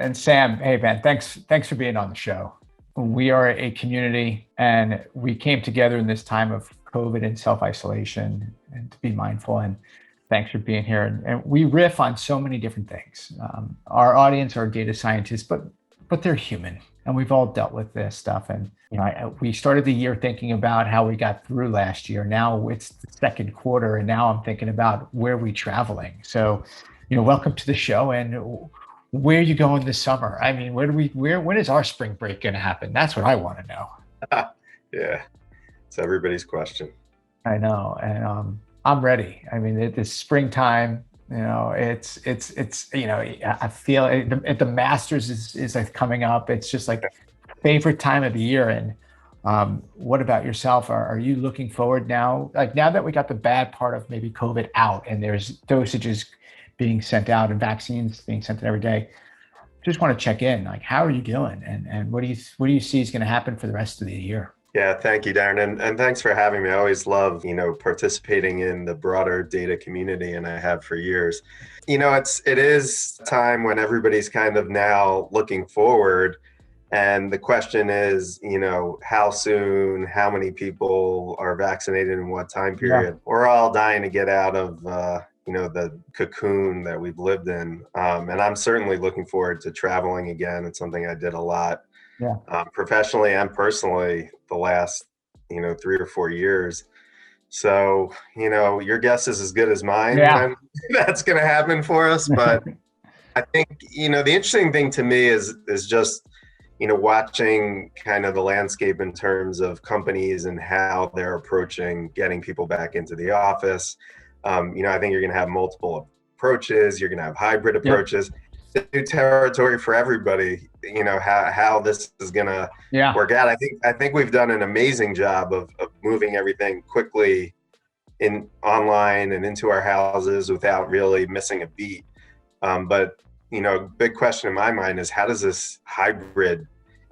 And Sam, hey man, thanks for being on the show. We are a community and we came together in this time of COVID and self-isolation and to be mindful. And thanks for being here. And we riff on so many different things. Our audience are data scientists, but they're human, and we've all dealt with this stuff. And we started the year thinking about how we got through last year. Now it's the second quarter, and now I'm thinking about where we traveling. So, welcome to the show. And where are you going this summer? I mean, when is our spring break going to happen? That's what I want to know. Yeah, it's everybody's question. I know, and I'm ready. I mean, it's springtime. I feel the Masters is like coming up. It's just like favorite time of the year. And what about yourself? Are you looking forward now? Like now that we got the bad part of maybe COVID out, and there's dosages being sent out and vaccines being sent out every day. Just want to check in. Like, how are you doing? And what do you see is going to happen for the rest of the year? Yeah, thank you, Darren. And thanks for having me. I always love, participating in the broader data community, and I have for years. It is time when everybody's kind of now looking forward. And the question is, how soon, how many people are vaccinated in what time period? Yeah. We're all dying to get out of, the cocoon that we've lived in. And I'm certainly looking forward to traveling again. It's something I did a lot. Yeah. Professionally and personally the last 3 or 4 years. So your guess is as good as mine. Yeah. When that's going to happen for us. But I think the interesting thing to me is just watching kind of the landscape in terms of companies and how they're approaching getting people back into the office. I think you're going to have multiple approaches. You're going to have hybrid approaches. Yep. New territory for everybody. How this is gonna work out. I think we've done an amazing job of moving everything quickly in online and into our houses without really missing a beat. But big question in my mind is, how does this hybrid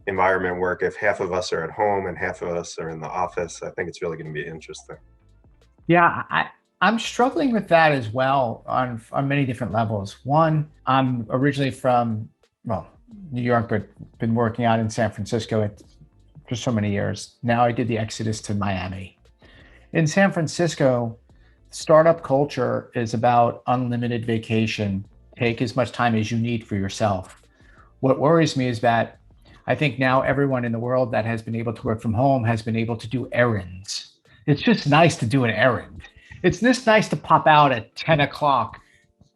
environment work if half of us are at home and half of us are in the office? I think it's really going to be interesting. Yeah, I'm struggling with that as well on many different levels. One, I'm originally from, New York, but been working out in San Francisco for so many years. Now I did the exodus to Miami. In San Francisco, startup culture is about unlimited vacation. Take as much time as you need for yourself. What worries me is that I think now everyone in the world that has been able to work from home has been able to do errands. It's just nice to do an errand. It's this nice to pop out at 10 o'clock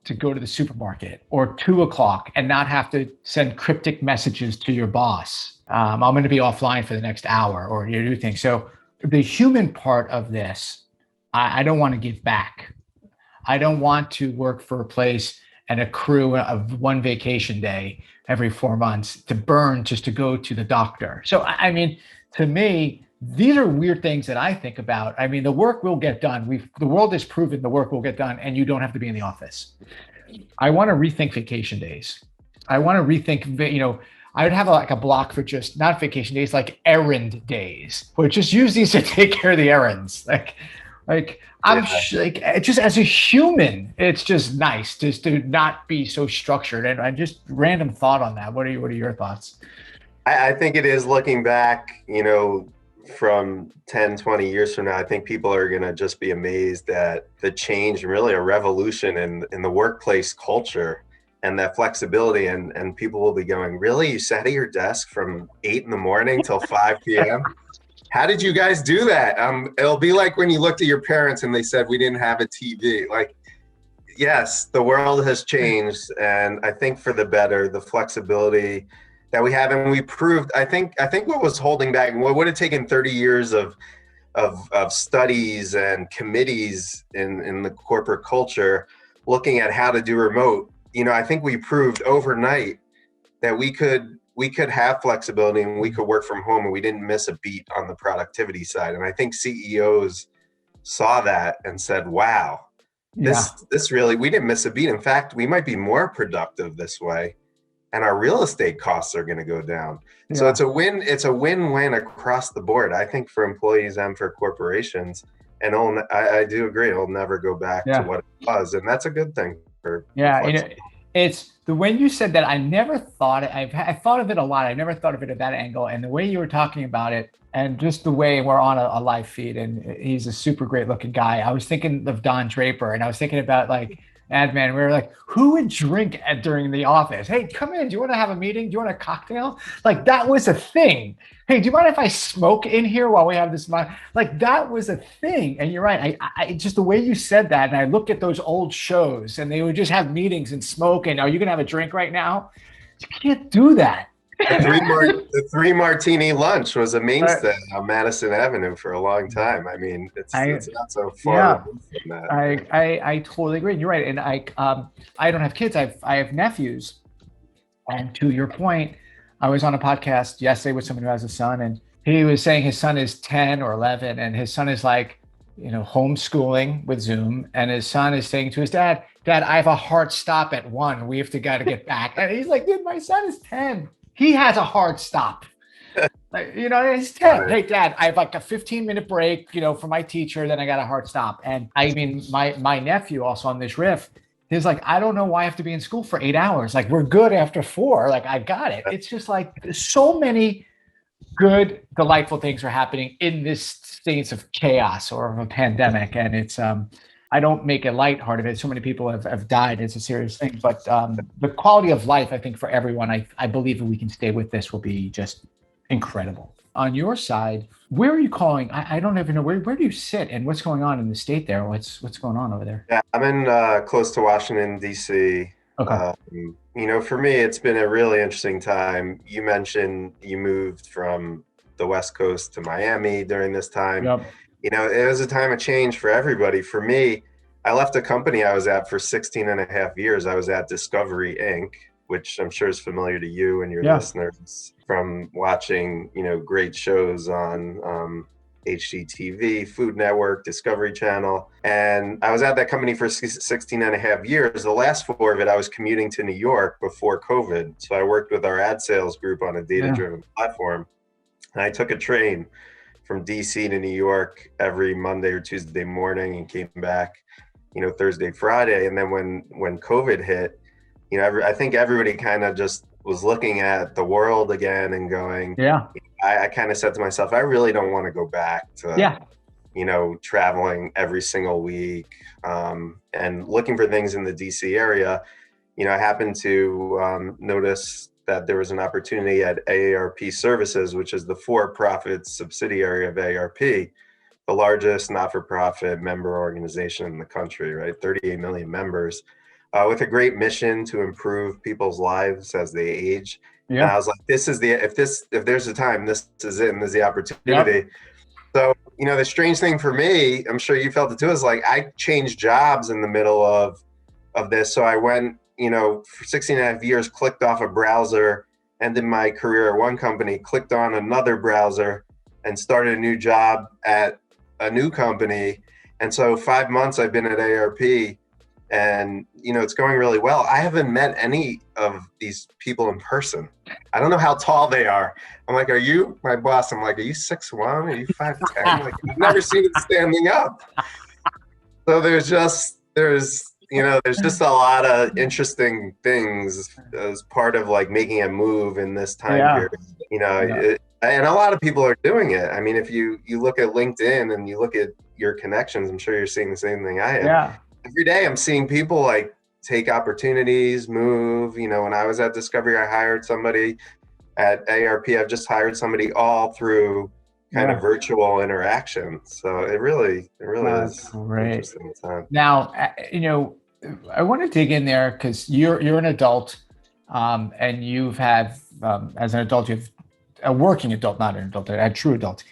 to go to the supermarket, or 2 o'clock, and not have to send cryptic messages to your boss. I'm going to be offline for the next hour, or you do things. So the human part of this, I don't want to give back. I don't want to work for a place and accrue of one vacation day every 4 months to burn just to go to the doctor. So, I mean, to me, these are weird things that I think about. I mean, the work will get done. The world has proven the work will get done, and you don't have to be in the office. I want to rethink vacation days. I want to rethink, I would have a block for just not vacation days, like errand days, or just use these to take care of the errands. Just as a human, it's just nice just to not be so structured. And I just random thought on that. What are your thoughts? I think it is, looking back, from 10, 20 years from now, I think people are going to just be amazed at the change, really a revolution in the workplace culture and that flexibility. And people will be going, really? You sat at your desk from 8 a.m. till 5 p.m.? How did you guys do that? It'll be like when you looked at your parents and they said, we didn't have a TV. Like, yes, the world has changed. And I think for the better, the flexibility that we have, and we proved, I think what was holding back, and what would have taken 30 years of studies and committees in the corporate culture, looking at how to do remote, I think we proved overnight that we could have flexibility and we could work from home, and we didn't miss a beat on the productivity side. And I think CEOs saw that and said, wow, this really, we didn't miss a beat. In fact, we might be more productive this way, and our real estate costs are going to go down. Yeah. So it's a win-win across the board, I think, for employees and for corporations. And I do agree, it'll never go back to what it was. And that's a good thing for It's the way you said that. I never thought it. I thought of it a lot. I never thought of it at that angle. And the way you were talking about it, and just the way we're on a live feed, and he's a super great looking guy. I was thinking of Don Draper, and I was thinking about like Ad Man. We were like, who would drink during the office? Hey, come in. Do you want to have a meeting? Do you want a cocktail? Like that was a thing. Hey, do you mind if I smoke in here while we have this? Like that was a thing. And you're right. I just the way you said that, and I look at those old shows, and they would just have meetings and smoke. And are you gonna have a drink right now? You can't do that. The three martini lunch was a mainstay on Madison Avenue for a long time. I mean, it's not so far removed from that. I totally agree. You're right. And I don't have kids. I have nephews. And to your point, I was on a podcast yesterday with someone who has a son, and he was saying his son is 10 or 11, and his son is like, homeschooling with Zoom. And his son is saying to his dad, Dad, I have a hard stop at 1. We have to get back. And he's like, dude, my son is 10. He has a hard stop. He's 10. Right. Hey, Dad, I have like a 15-minute break, for my teacher. Then I got a hard stop. And I mean, my nephew also on this riff, he's like, I don't know why I have to be in school for 8 hours. Like, we're good after 4. Like, I got it. It's just like so many good, delightful things are happening in this state of chaos or of a pandemic. And it's, I don't make a lighthearted of it. So many people have died. It's a serious thing. But the quality of life, I think, for everyone, I believe if we can stay with this will be just incredible. On your side, where are you calling? I don't even know. Where do you sit and what's going on in the state there? What's going on over there? Yeah, I'm in close to Washington, D.C. Okay. For me, it's been a really interesting time. You mentioned you moved from the West Coast to Miami during this time. Yep. It was a time of change for everybody. For me, I left a company I was at for 16 and a half years. I was at Discovery Inc., which I'm sure is familiar to you and your listeners from watching, great shows on HGTV, Food Network, Discovery Channel. And I was at that company for 16 and a half years. The last 4 of it, I was commuting to New York before COVID. So I worked with our ad sales group on a data-driven platform. And I took a train from DC to New York every Monday or Tuesday morning and came back, Thursday, Friday. And then when COVID hit, I think everybody kind of just was looking at the world again and going, I kind of said to myself, I really don't want to go back to, traveling every single week and looking for things in the DC area. I happened to notice that there was an opportunity at AARP Services, which is the for-profit subsidiary of AARP, the largest not-for-profit member organization in the country, right? 38 million members, with a great mission to improve people's lives as they age. Yeah. And I was like, if there's a time, this is it, and this is the opportunity. Yep. So, the strange thing for me, I'm sure you felt it too, is like I changed jobs in the middle of this. So I went, for 16 and a half years, clicked off a browser, ended my career at one company, clicked on another browser, and started a new job at a new company. And so 5 months I've been at AARP, and, it's going really well. I haven't met any of these people in person. I don't know how tall they are. I'm like, are you, my boss, I'm like, are you 6'1"? Are you 5'10"? Like, I've never seen it standing up. So there's just a lot of interesting things as part of like making a move in this time period. And a lot of people are doing it. I mean, if you look at LinkedIn and you look at your connections, I'm sure you're seeing the same thing I am. Yeah. Every day I'm seeing people like take opportunities, move. When I was at Discovery, I hired somebody. At AARP, I've just hired somebody, all through kind of virtual interaction. So it really is great. Interesting time. Now, I want to dig in there because you're an adult, and you've had as an adult, you've a working adult, not an adult, a true adult.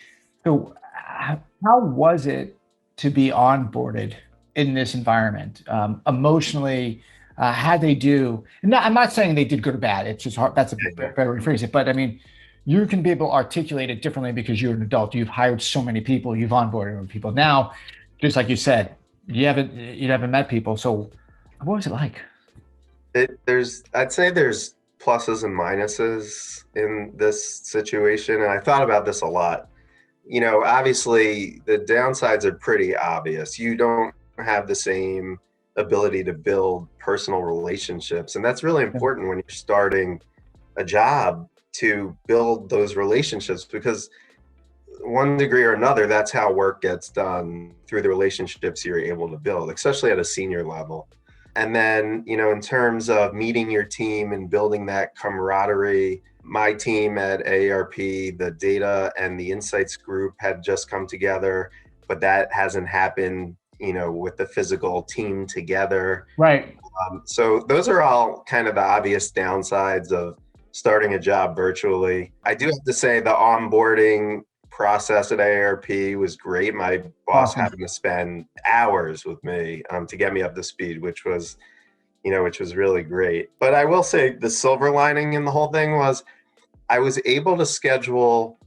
So, how was it to be onboarded in this environment emotionally? How they do? And I'm not saying they did good or bad. It's just hard. That's a better way to phrase it. But I mean, you can be able to articulate it differently because you're an adult. You've hired so many people. You've onboarded people. Now, just like you said, you haven't met people. So, what was it like? I'd say there's pluses and minuses in this situation, and I thought about this a lot. Obviously, the downsides are pretty obvious. You don't have the same ability to build personal relationships. And that's really important when you're starting a job, to build those relationships, because one degree or another, that's how work gets done, through the relationships you're able to build, especially at a senior level. And then, in terms of meeting your team and building that camaraderie, my team at AARP, the data and the insights group had just come together, but that hasn't happened, with the physical team together. Right. So those are all kind of the obvious downsides of starting a job virtually. I do have to say the onboarding process at AARP was great. My boss Awesome. having to spend hours with me to get me up to speed, which was really great. But I will say the silver lining in the whole thing was I was able to schedule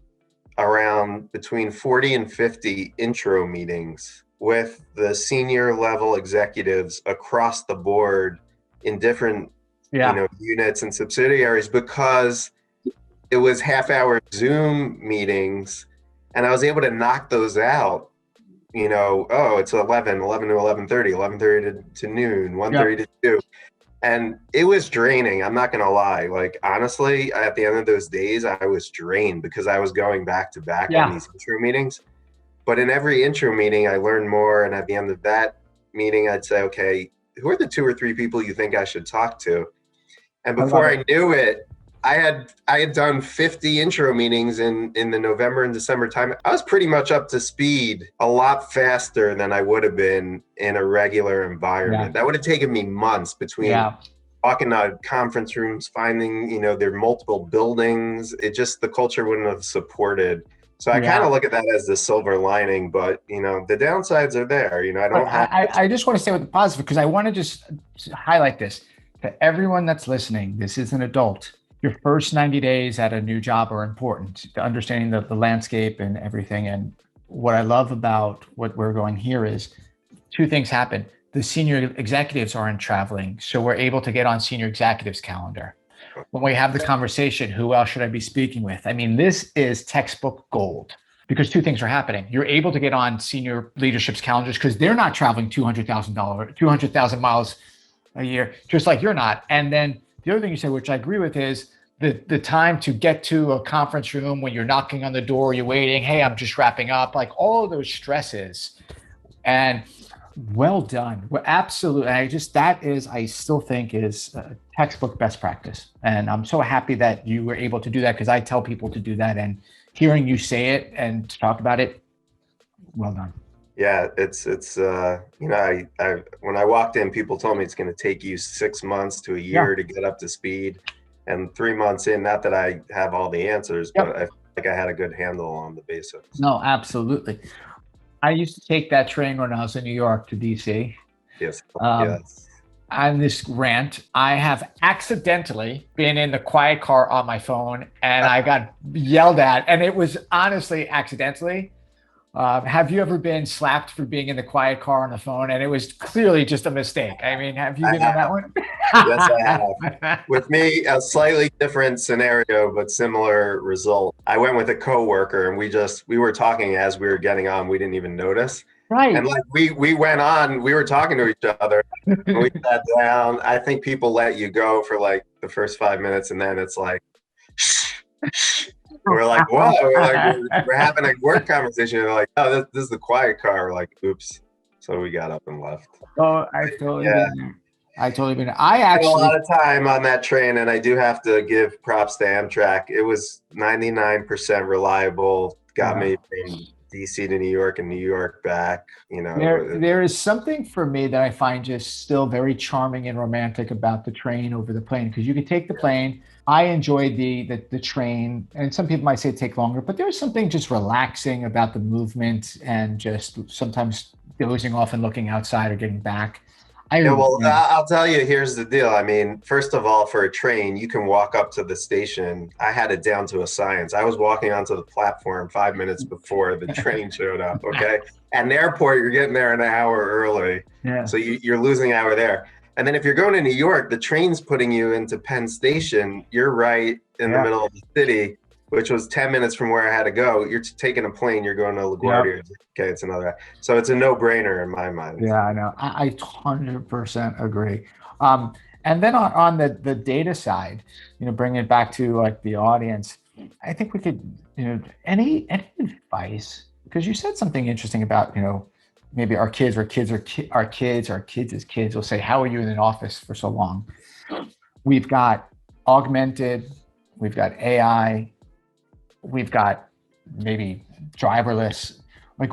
around between 40 and 50 intro meetings with the senior level executives across the board in different units and subsidiaries, because it was half-hour Zoom meetings, and I was able to knock those out. It's 11 to 11:30, 11:30 to noon, 1:30 to 2. And it was draining. I'm not going to lie. Like, honestly, at the end of those days, I was drained because I was going back to back on these intro meetings. But in every intro meeting, I learned more. And at the end of that meeting, I'd say, okay, who are the 2 or 3 people you think I should talk to? And before I knew it, I had done 50 intro meetings in the November and December time. I was pretty much up to speed a lot faster than I would have been in a regular environment. That would have taken me months between walking to conference rooms, finding, there are multiple buildings. The culture wouldn't have supported. So I kind of look at that as the silver lining, but the downsides are there. I just want to say with the positive, because I want to just highlight this to everyone that's listening. This is an adult. Your first 90 days at a new job are important to understanding the landscape and everything. And what I love about what we're going here is 2 things happen. The senior executives aren't traveling, so we're able to get on senior executives' calendar. When we have the conversation, who else should I be speaking with? I mean, this is textbook gold, because 2 things are happening. You're able to get on senior leadership's calendars because they're not traveling 200,000 miles a year, just like you're not. And then the other thing you said, which I agree with, is the time to get to a conference room when you're knocking on the door, you're waiting, hey, I'm just wrapping up, like all of those stresses. And well done. Well, absolutely. I still think is textbook best practice. And I'm so happy that you were able to do that, because I tell people to do that, and hearing you say it and talk about it, well done. Yeah, it's I when I walked in, people told me it's going to take you 6 months to a year to get up to speed, and 3 months in, not that I have all the answers, but I feel like I had a good handle on the basics. No, absolutely. I used to take that train when I was in New York to DC. Yes. On this rant, I have accidentally been in the quiet car on my phone, and I got yelled at, and it was honestly accidentally. Have you ever been slapped for being in the quiet car on the phone? And it was clearly just a mistake. I mean, have you been on that one? Yes, I have. With me, a slightly different scenario, but similar result. I went with a coworker, and we were talking as we were getting on. We didn't even notice. Right. And like we went on, we were talking to each other. And we sat down. I think people let you go for like the first 5 minutes, and then it's like, we're like, whoa, we're having a work conversation. And they're like, oh, this is the quiet car. We're like, oops. So we got up and left. Oh, I totally been. I had actually a lot of time on that train, and I do have to give props to Amtrak. It was 99% reliable. Got me from DC to New York and New York back. There is something for me that I find just still very charming and romantic about the train over the plane, because you can take the plane. I enjoy the train, and some people might say it take longer, but there's something just relaxing about the movement, and just sometimes dozing off and looking outside or getting back. I'll tell you, here's the deal. I mean, first of all, for a train, you can walk up to the station. I had it down to a science. I was walking onto the platform 5 minutes before the train showed up, okay? At an airport, you're getting there an hour early. Yeah. So you're losing an hour there. And then if you're going to New York, the train's putting you into Penn Station. You're right in the middle of the city. which was 10 minutes from where I had to go. You're taking a plane, you're going to Yep. LaGuardia. Okay, it's another. So it's a no-brainer in my mind. Yeah, I know. I 100% agree. Um, and then on the data side, bringing it back to like the audience, I think we could, any advice, because you said something interesting about, maybe our kids, our kids as kids will say, "How are you in an office for so long?" We've got augmented, we've got AI, we've got maybe driverless. Like,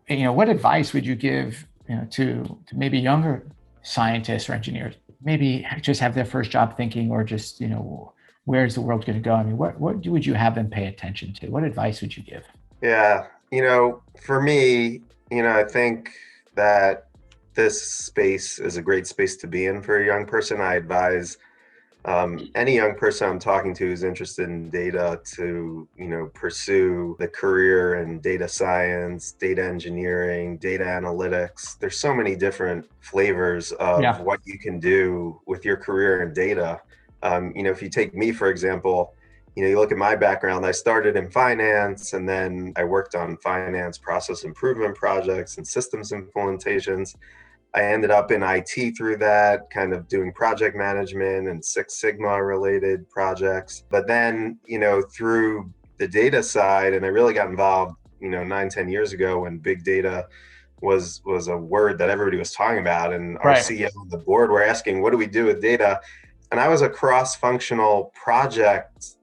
what advice would you give, to maybe younger scientists or engineers, maybe just have their first job thinking, or just, where's the world going to go? I mean, what would you have them pay attention to? What advice would you give? Yeah, for me, I think that this space is a great space to be in for a young person. I advise any young person I'm talking to who's interested in data to, pursue the career in data science, data engineering, data analytics. There's so many different flavors of Yeah. what you can do with your career in data. If you take me, for example, you look at my background, I started in finance and then I worked on finance process improvement projects and systems implementations. I ended up in IT through that, kind of doing project management and Six Sigma related projects. But then, through the data side, and I really got involved, 9, 10 years ago when big data was a word that everybody was talking about. And our Right. CEO and the board were asking, what do we do with data? And I was a cross-functional project,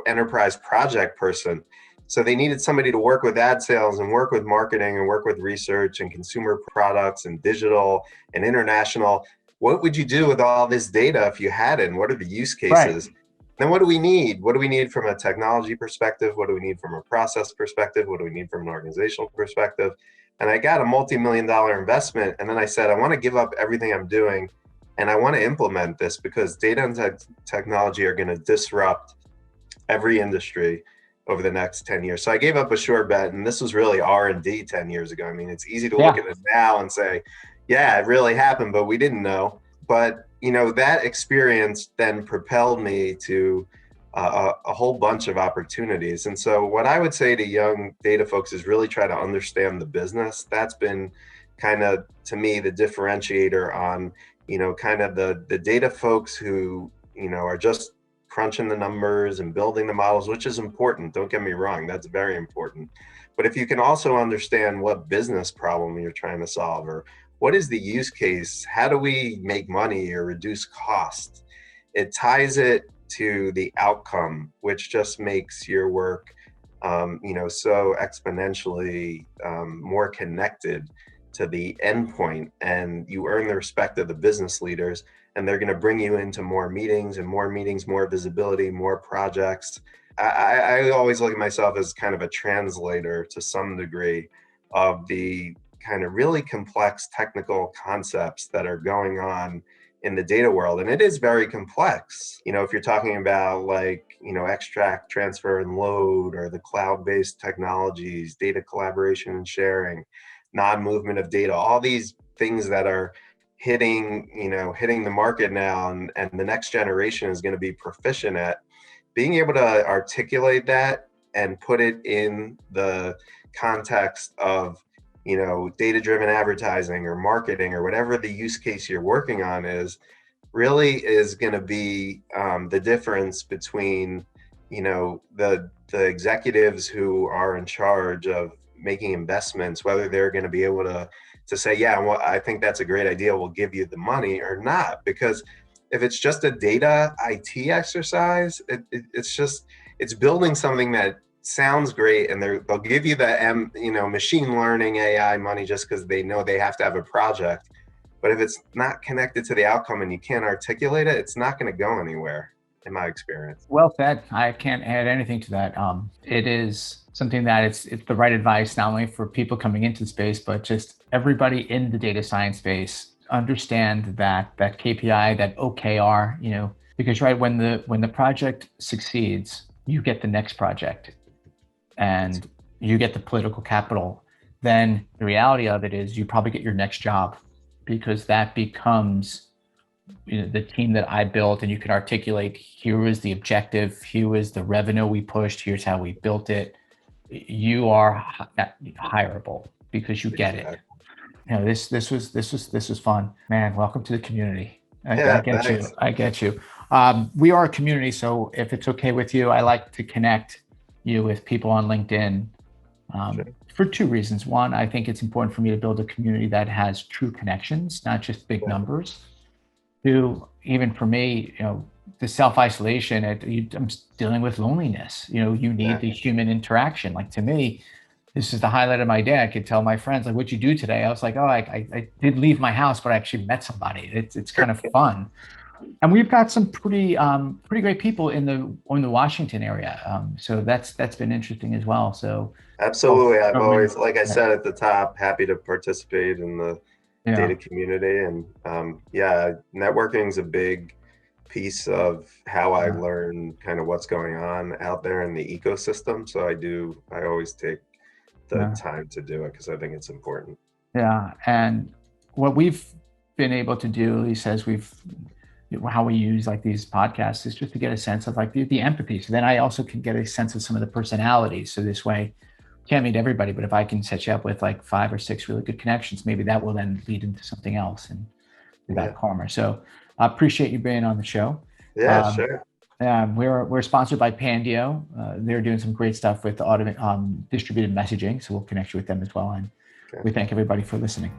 enterprise project person. So they needed somebody to work with ad sales and work with marketing and work with research and consumer products and digital and international. What would you do with all this data if you had it? And what are the use Right. cases? Then what do we need? What do we need from a technology perspective? What do we need from a process perspective? What do we need from an organizational perspective? And I got a multi-million-dollar investment. And then I said, I want to give up everything I'm doing and I want to implement this because data and technology are going to disrupt every industry over the next 10 years. So I gave up a sure bet, and this was really R&D 10 years ago. I mean, it's easy to look Yeah. at it now and say, yeah, it really happened, but we didn't know. But, that experience then propelled me to a whole bunch of opportunities. And so what I would say to young data folks is really try to understand the business. That's been kind of, to me, the differentiator on, kind of the data folks who, are just crunching the numbers and building the models, which is important. Don't get me wrong, that's very important. But if you can also understand what business problem you're trying to solve, or what is the use case, how do we make money or reduce cost, it ties it to the outcome, which just makes your work, so exponentially more connected to the endpoint, and you earn the respect of the business leaders, and they're going to bring you into more meetings and more meetings, more visibility, more projects. I always look at myself as kind of a translator to some degree of the kind of really complex technical concepts that are going on in the data world. And it is very complex. If you're talking about like, extract, transfer, and load, or the cloud-based technologies, data collaboration and sharing, non-movement of data, all these things that are hitting the market now, and the next generation is going to be proficient at being able to articulate that and put it in the context of data driven advertising or marketing or whatever the use case you're working on is going to be the difference between the executives who are in charge of making investments, whether they're going to be able to say, yeah, well, I think that's a great idea, we'll give you the money, or not. Because if it's just a data IT exercise, it's building something that sounds great, and they'll give you the machine learning AI money just because they know they have to have a project. But if it's not connected to the outcome and you can't articulate it, it's not going to go anywhere, in my experience. Well said. I can't add anything to that. It is something that it's the right advice, not only for people coming into the space, but just everybody in the data science space. Understand that KPI, that OKR, because right when the project succeeds, you get the next project and you get the political capital. Then the reality of it is you probably get your next job, because that becomes the team that I built, and you can articulate, here was the objective, here was the revenue we pushed, here's how we built it, you are hireable because you get it. Exactly. This was fun, man. Welcome to the community. I Yeah, get you. thanks. I get you. We are a community, so if it's okay with you, I like to connect you with people on LinkedIn Sure. for two reasons. One, I think it's important for me to build a community that has true connections, not just big Yeah, numbers. Two, even for me, the self-isolation, I'm dealing with loneliness. You need yeah, the human interaction. Like, to me, this is the highlight of my day. I could tell my friends, like, what'd you do today? I was like, oh, I did leave my house, but I actually met somebody. It's kind of fun. And we've got some pretty great people in the Washington area. So that's been interesting as well. So, absolutely. I've government, always, like I said at the top, happy to participate in the yeah, data community. And yeah, networking is a big piece of how I yeah, learn kind of what's going on out there in the ecosystem. So I always take the yeah, time to do it because I think it's important. yeah. And what we've been able to do, at least as how we use like these podcasts, is just to get a sense of like the empathy. So then I also can get a sense of some of the personalities. So this way, can't meet everybody, but if I can set you up with like 5 or 6 really good connections, maybe that will then lead into something else and do that Yeah. karma. So I appreciate you being on the show. Yeah, Um, sure. we're sponsored by Pandio. They're doing some great stuff with distributed messaging, so we'll connect you with them as well. And Okay. we thank everybody for listening.